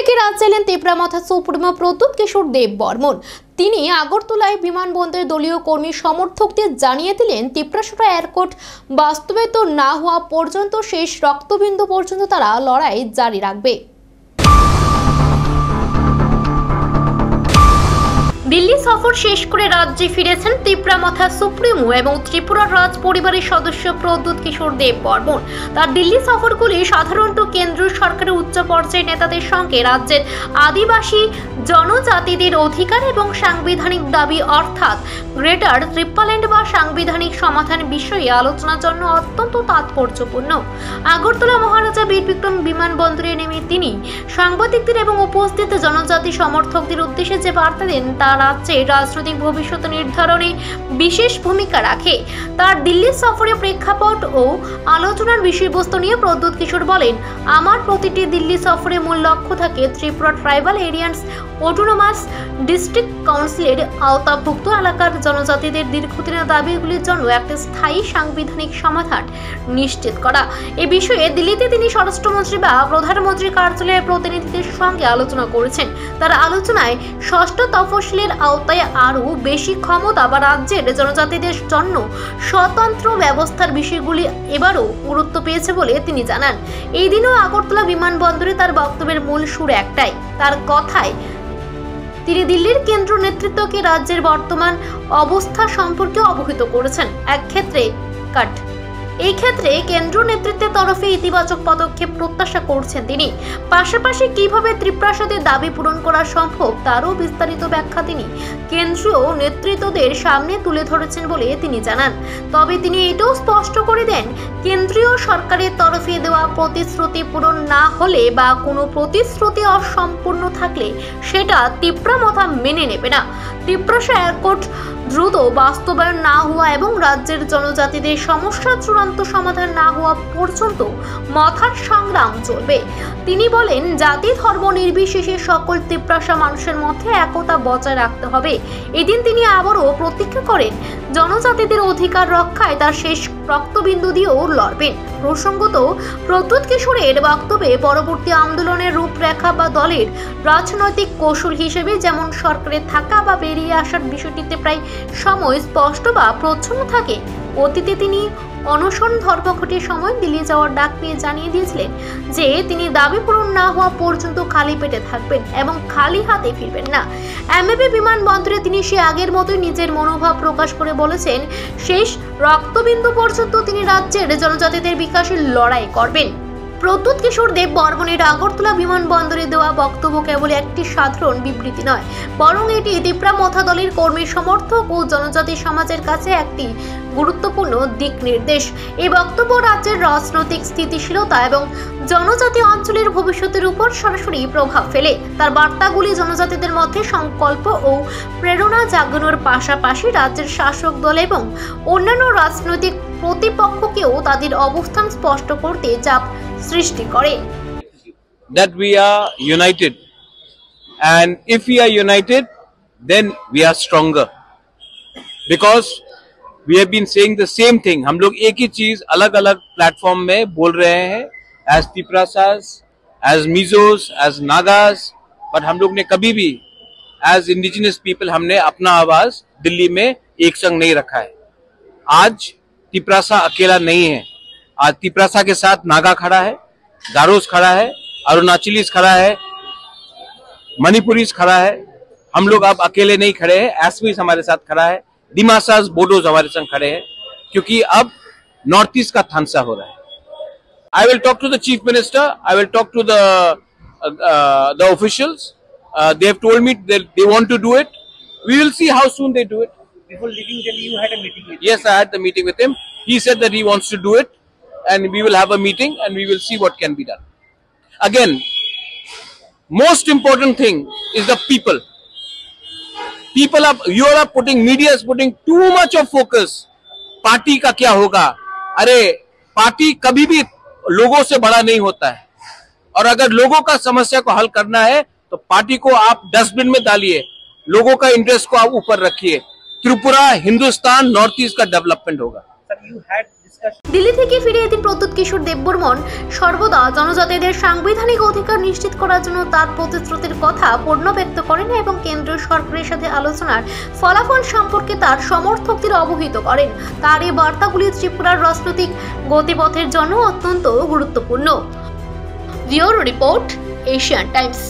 থেকে রাজ্যে এলেন তেপরামাথা সুপ্রিমো প্রদ্যুৎ কিশোর দেব বর্মন। তিনি আগরতলায় বিমানবন্দরে দলীয় কর্মী সমর্থকদের জানিয়ে দিলেন, তিপ্রাসুরা এয়ারপোর্ট বাস্তবায়িত না হওয়া পর্যন্ত শেষ রক্তবিন্দু পর্যন্ত তারা লড়াই জারি রাখবে। দিল্লি সফর শেষ করে রাজ্যে ফিরেছেন তেপরামাথা সুপ্রিমো এবং ত্রিপুরার রাজ পরিবারের সদস্য প্রদ্যুৎ কিশোর দেব বর্মন। তার দিল্লি সফরগুলি সাধারণত কেন্দ্রীয় সরকারের উচ্চ পর্যায়ের নেতাদের সঙ্গে রাজ্যের আদিবাসী জনজাতিদের অধিকার এবং সাংবিধানিক দাবি অর্থাৎ গ্রেটার ট্রিপল্যান্ড বা সাংবিধানিক সমাধান বিষয়ে আলোচনার জন্য অত্যন্ত তাৎপর্যপূর্ণ। আগরতলা মহারাজা বীর বিক্রম বিমানবন্দরে নেমে তিনি সাংবাদিকদের এবং উপস্থিত জনজাতি সমর্থকদের উদ্দেশ্যে যে বার্তা দেন তা রাজ্যের রাজনৈতিক ভবিষ্যৎ নির্ধারণে বিশেষ ভূমিকা রাখে। তার দিল্লি সফরে প্রেক্ষাপট ও আলোচনার বিষয়বস্তু নিয়ে প্রদ্যুৎ কিশোর বলেন, আমার প্রতিটি দিল্লি সফরে মূল লক্ষ্য থাকে Tripura tribal Aryans autonomous district কাউন্সিলের আওতাভুক্ত এলাকার জনজাতিদের দীর্ঘদিনের দাবিগুলির জন্য একটি স্থায়ী সাংবিধানিক সমাধান নিশ্চিত করা। এ বিষয়ে দিল্লিতে তিনি স্বরাষ্ট্রমন্ত্রী বা প্রধানমন্ত্রীর কার্যালয়ের প্রতিনিধিদের সঙ্গে আলোচনা করেছেন। তার আলোচনায় ষষ্ঠ তফসিলের আওতায় আরও বেশি ক্ষমতা বা রাজ্যের জনজাতিদের জন্য স্বতন্ত্র ব্যবস্থার বিষয়গুলি এবারও গুরুত্ব পেয়েছে বলে তিনি জানান। এই দিনও আগরতলা বিমানবন্দরে তার বক্তব্যের মূল সুর একটাই। তার কথায় তিনি দিল্লির কেন্দ্র নেতৃত্বকে রাজ্যের বর্তমান অবস্থা সম্পর্কে অবহিত করেছেন। এই ক্ষেত্রে কেন্দ্র নেতৃত্বের তরফে ইতিবাচক পদক্ষেপ প্রত্যাশা করছেন তিনি। পাশাপাশি কিভাবে ত্রিপ্রাসাদের দাবি পূরণ করা সম্ভব তারও বিস্তারিত ব্যাখ্যা তিনি কেন্দ্রীয় নেতৃত্বদের সামনে তুলে ধরেছেন বলে তিনি জানান। তবে তিনি এটাও স্পষ্ট করে দেন, কেন্দ্রীয় সরকারের তরফে দেওয়া প্রতিশ্রুতি পূরণ না হলে বা কোনো প্রতিশ্রুতি অসম্পূর্ণ থাকলে সেটা তেপরামাথা মেনে নেবে না। তিপ্রাসা এয়ারপোর্ট দ্রুত বাস্তবায়ন না হওয়া এবং রাজ্যের জনজাতিদের সমস্যার চূড়ান্ত সমাধান না হওয়া পর্যন্ত মাথার সংগ্রাম চলবে। তিনি বলেন, জাতি ধর্ম নির্বিশেষে সকল তিপ্রাসা মানুষের মধ্যে একতা বজায় রাখতে হবে। এদিন তিনি আবারও প্রতিজ্ঞা করেন, জনজাতিদের অধিকার রক্ষায় তার শেষ রক্তবিন্দু দিয়েও লড়বেন। প্রসঙ্গত, প্রদ্যুৎ কিশোরের বক্তব্যে পরবর্তী আন্দোলনের রূপরেখা বা দলের রাজনৈতিক কৌশল হিসেবে যেমন সরকারে থাকা বা বেরিয়ে আসার বিষয়টিতে প্রায় সময় স্পষ্ট বা প্রচ্ছন্ন থাকে। অতীতে তিনি অনশন ধর্মঘটের সময় দিল্লি যাওয়ার ডাক নিয়ে জানিয়ে দিয়েছিলেন যে তিনি দাবি পূরণ না হওয়া পর্যন্ত খালি পেটে থাকবেন এবং খালি হাতে ফিরবেন না। এমএবি বিমানবন্দরে তিনি সে আগের মতোই নিজের মনোভাব প্রকাশ করে বলেছেন, শেষ রক্তবিন্দু পর্যন্ত তিনি রাজ্যের জনজাতিদের বিকাশের লড়াই করবেন। প্রদ্যুৎ কিশোর দেব বর্মনের আগরতলা বিমানবন্দরে দেওয়া বক্তব্য কেবল একটি সাধারণ বিবৃতি নয়, বরং এটি তেপরামাথা দলের কর্মী সমর্থক ও জনজাতি সমাজের কাছে একটি গুরুত্বপূর্ণ দিক নির্দেশ। এই বক্তব্য রাজ্যের রাজনৈতিক স্থিতিশীলতা এবং জনজাতি অঞ্চলের ভবিষ্যতের উপর সরাসরি প্রভাব ফেলে। তার বার্তাগুলি জনজাতিদের মধ্যে সংকল্প ও প্রেরণা জাগানোর পাশাপাশি রাজ্যের শাসক দল এবং অন্যান্য রাজনৈতিক প্রতিপক্ষকেও তাদের অবস্থান স্পষ্ট করতে চাপ সৃষ্টি করে। That we are united, and if we are united, then we are stronger, because we have been saying the same thing. हम लोग एक ही चीज अलग अलग प्लेटफॉर्म में बोल रहे हैं, as तिप्रासास, as Mizos, as Nagas, but हम लोग ने कभी भी as इंडिजिनस पीपल हमने अपना आवाज दिल्ली में एक संग नहीं रखा है। आज तिप्रासा अकेला नहीं है, आज तिप्रासा के साथ नागा खड़ा है, गारोस खड़ा है, अरुणाचलीस खड़ा है, मणिपुरीस खड़ा है। हम लोग अब अकेले नहीं खड़े हैं, एसवीस हमारे साथ खड़ा है, डिमासास बोडोज हमारे संग खड़े हैं, क्योंकि अब नॉर्थ ईस्ट का थानसा हो रहा है। I will talk to the chief minister, I will talk to the officials, they have told me that they want to do it. We will see how soon they do it. Before leaving Delhi, you had a meeting with him. Yes, I had the meeting with him. He said that he wants to do it, and we will have a meeting and we will see what can be done. Again, most important thing is the people. You are putting, media is putting too much of focus. Party का क्या होगा? अरे party कभी भी लोगों से बड़ा नहीं होता है, और अगर लोगों का समस्या को हल करना है तो पार्टी को आप डस्टबिन में डालिए, लोगों का इंटरेस्ट को आप ऊपर रखिए। त्रिपुरा, हिंदुस्तान, नॉर्थ ईस्ट का डेवलपमेंट होगा। Sir, you had this discussion. Delhi থেকে ফিরে এদিন প্রদ্যুৎ কিশোর দেববর্মন সর্বদা জনজাতিদের সাংবিধানিক অধিকার নিশ্চিত করার জন্য তার প্রতিশ্রুতির কথা পূর্ণ ব্যক্ত করেন এবং কেন্দ্রীয় সরকারের সাথে আলোচনার ফলাফল সম্পর্কে তার সমর্থকদের অবহিত করেন। তার এই বার্তাগুলি ত্রিপুরার রাজনৈতিক গতিপথের জন্য অত্যন্ত গুরুত্বপূর্ণ। Bureau report, Asian Times.